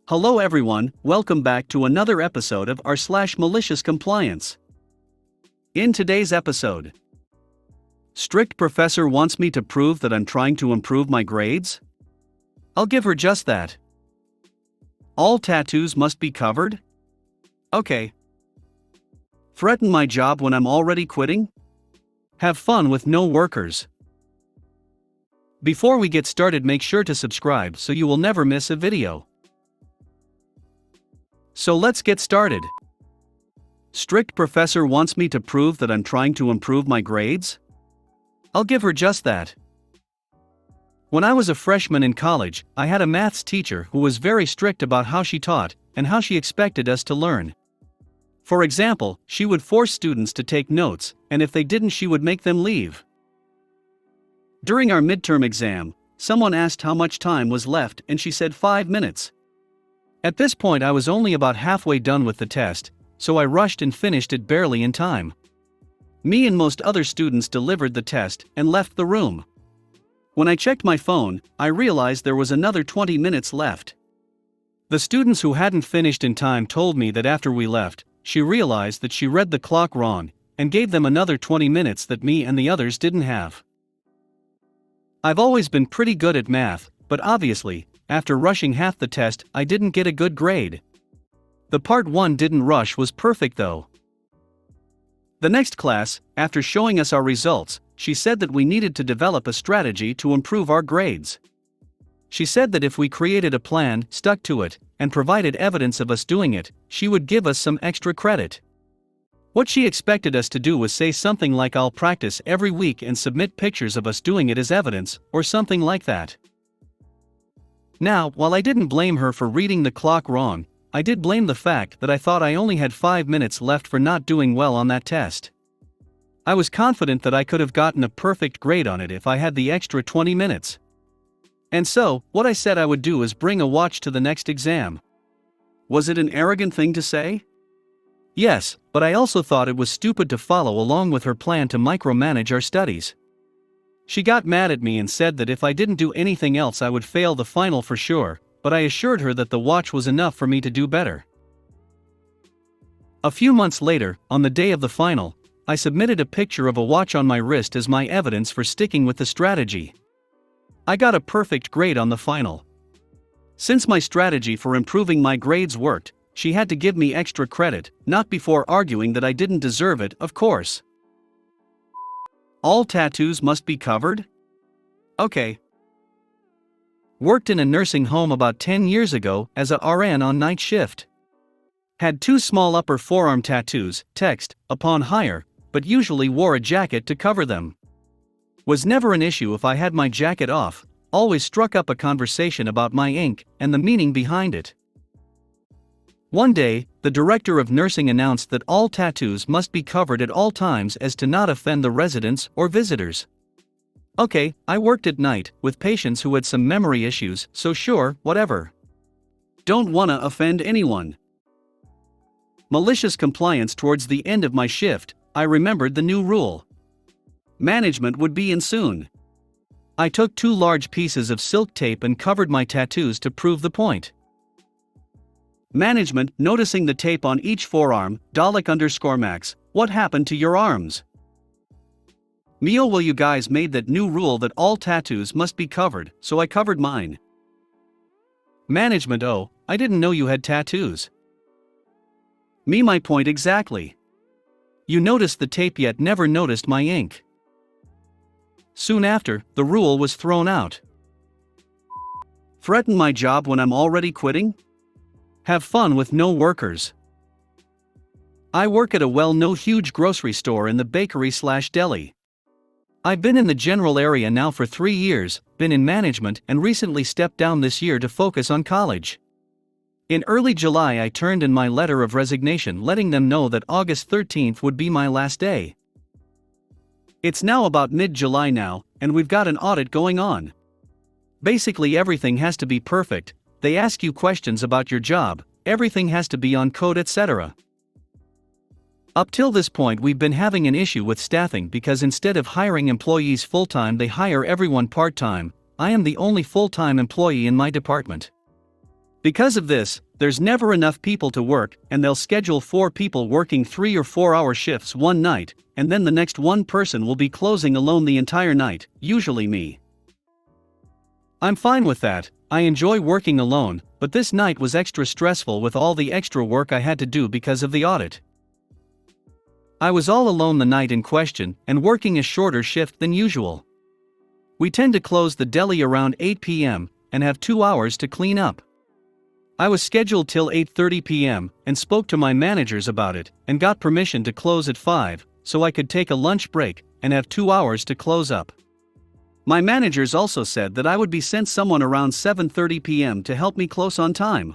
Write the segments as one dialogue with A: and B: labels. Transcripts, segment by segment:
A: Hello everyone, welcome back to another episode of r/malicious compliance. In today's episode, strict professor wants me to prove that I'm trying to improve my grades? I'll give her just that. All tattoos must be covered? Okay. Threaten my job when I'm already quitting? Have fun with no workers. Before we get started, make sure to subscribe so you will never miss a video. So let's get started. Strict professor wants me to prove that I'm trying to improve my grades? I'll give her just that. When I was a freshman in college, I had a maths teacher who was very strict about how she taught and how she expected us to learn. For example, she would force students to take notes, and if they didn't, she would make them leave. During our midterm exam, someone asked how much time was left and she said 5 minutes. At this point I was only about halfway done with the test, so I rushed and finished it barely in time. Me and most other students delivered the test and left the room. When I checked my phone, I realized there was another 20 minutes left. The students who hadn't finished in time told me that after we left, she realized that she read the clock wrong and gave them another 20 minutes that me and the others didn't have. I've always been pretty good at math, but obviously, after rushing half the test, I didn't get a good grade. The part 1 didn't rush was perfect though. The next class, after showing us our results, she said that we needed to develop a strategy to improve our grades. She said that if we created a plan, stuck to it, and provided evidence of us doing it, she would give us some extra credit. What she expected us to do was say something like, "I'll practice every week and submit pictures of us doing it as evidence," or something like that. Now, while I didn't blame her for reading the clock wrong, I did blame the fact that I thought I only had 5 minutes left for not doing well on that test. I was confident that I could have gotten a perfect grade on it if I had the extra 20 minutes. And so, what I said I would do is bring a watch to the next exam. Was it an arrogant thing to say? Yes, but I also thought it was stupid to follow along with her plan to micromanage our studies. She got mad at me and said that if I didn't do anything else I would fail the final for sure, but I assured her that the watch was enough for me to do better. A few months later, on the day of the final, I submitted a picture of a watch on my wrist as my evidence for sticking with the strategy. I got a perfect grade on the final. Since my strategy for improving my grades worked, she had to give me extra credit, not before arguing that I didn't deserve it, of course. All tattoos must be covered? Okay. Worked in a nursing home about 10 years ago as a RN on night shift. Had 2 small upper forearm tattoos, text, upon hire, but usually wore a jacket to cover them. Was never an issue if I had my jacket off, always struck up a conversation about my ink and the meaning behind it. One day, the director of nursing announced that all tattoos must be covered at all times as to not offend the residents or visitors. Okay, I worked at night, with patients who had some memory issues, so sure, whatever. Don't wanna offend anyone. Malicious compliance. Towards the end of my shift, I remembered the new rule. Management would be in soon. I took 2 large pieces of silk tape and covered my tattoos to prove the point. Management, noticing the tape on each forearm, Dalek_Max, what happened to your arms? Mio, well, you guys made that new rule that all tattoos must be covered, so I covered mine. Management, oh, I didn't know you had tattoos. Me, my point exactly. You noticed the tape yet never noticed my ink. Soon after, the rule was thrown out. Threaten my job when I'm already quitting? Have fun with no workers. I work at a well-known huge grocery store in the bakery/deli. I've been in the general area now for 3 years, been in management and recently stepped down this year to focus on college. In early July I turned in my letter of resignation, letting them know that August 13th would be my last day. It's now about mid-July now, and we've got an audit going on. Basically everything has to be perfect. They ask you questions about your job, everything has to be on code, etc. Up till this point we've been having an issue with staffing because instead of hiring employees full-time they hire everyone part-time. I am the only full-time employee in my department. Because of this, there's never enough people to work, and they'll schedule 4 people working 3 or 4 hour shifts one night, and then the next one person will be closing alone the entire night, usually me. I'm fine with that. I enjoy working alone, but this night was extra stressful with all the extra work I had to do because of the audit. I was all alone the night in question, and working a shorter shift than usual. We tend to close the deli around 8 p.m., and have 2 hours to clean up. I was scheduled till 8:30 p.m., and spoke to my managers about it, and got permission to close at 5, so I could take a lunch break, and have 2 hours to close up. My managers also said that I would be sent someone around 7:30 p.m. to help me close on time.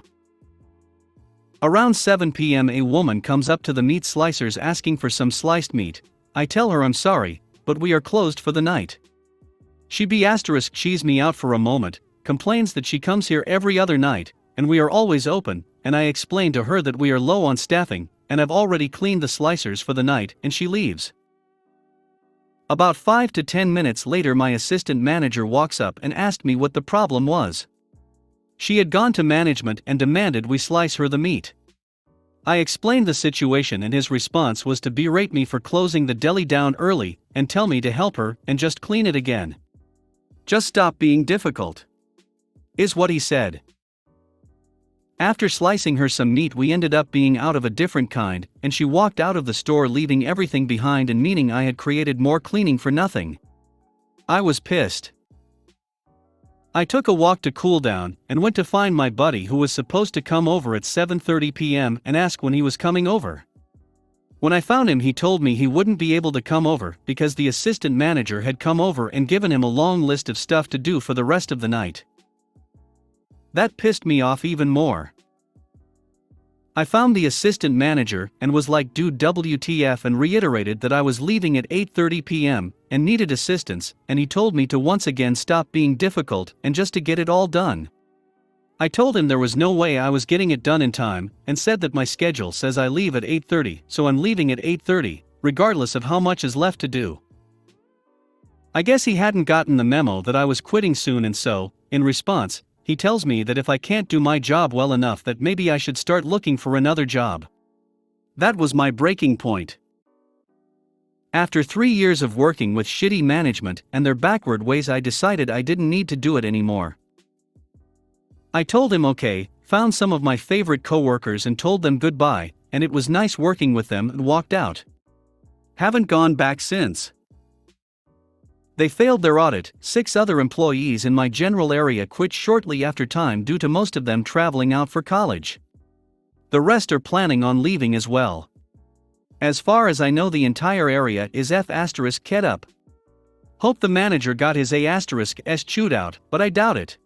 A: Around 7 p.m. a woman comes up to the meat slicers asking for some sliced meat. I tell her I'm sorry, but we are closed for the night. She cheese me out for a moment, complains that she comes here every other night, and we are always open, and I explain to her that we are low on staffing, and I've already cleaned the slicers for the night, and she leaves. About 5 to 10 minutes later my assistant manager walks up and asked me what the problem was. She had gone to management and demanded we slice her the meat. I explained the situation and his response was to berate me for closing the deli down early and tell me to help her and just clean it again. Just stop being difficult, is what he said. After slicing her some meat we ended up being out of a different kind, and she walked out of the store leaving everything behind and meaning I had created more cleaning for nothing. I was pissed. I took a walk to cool down, and went to find my buddy who was supposed to come over at 7:30 p.m. and ask when he was coming over. When I found him he told me he wouldn't be able to come over because the assistant manager had come over and given him a long list of stuff to do for the rest of the night. That pissed me off even more. I found the assistant manager and was like, dude, WTF, and reiterated that I was leaving at 8:30 p.m. and needed assistance, and he told me to once again stop being difficult and just to get it all done. I told him there was no way I was getting it done in time, and said that my schedule says I leave at 8:30, so I'm leaving at 8:30, regardless of how much is left to do. I guess he hadn't gotten the memo that I was quitting soon, and so, in response, he tells me that if I can't do my job well enough that maybe I should start looking for another job. That was my breaking point. After 3 years of working with shitty management and their backward ways I decided I didn't need to do it anymore. I told him okay, found some of my favorite coworkers and told them goodbye, and it was nice working with them, and walked out. Haven't gone back since. They failed their audit. 6 other employees in my general area quit shortly after time due to most of them traveling out for college. The rest are planning on leaving as well. As far as I know the entire area is F***ed up. Hope the manager got his A***s chewed out, but I doubt it.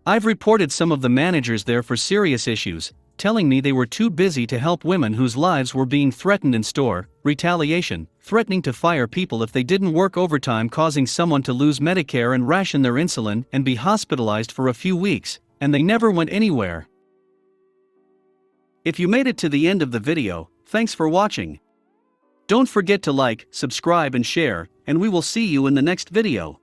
A: I've reported some of the managers there for serious issues, telling me they were too busy to help women whose lives were being threatened in store, retaliation, threatening to fire people if they didn't work overtime, causing someone to lose Medicare and ration their insulin and be hospitalized for a few weeks, and they never went anywhere. If you made it to the end of the video, thanks for watching. Don't forget to like, subscribe and share, and we will see you in the next video.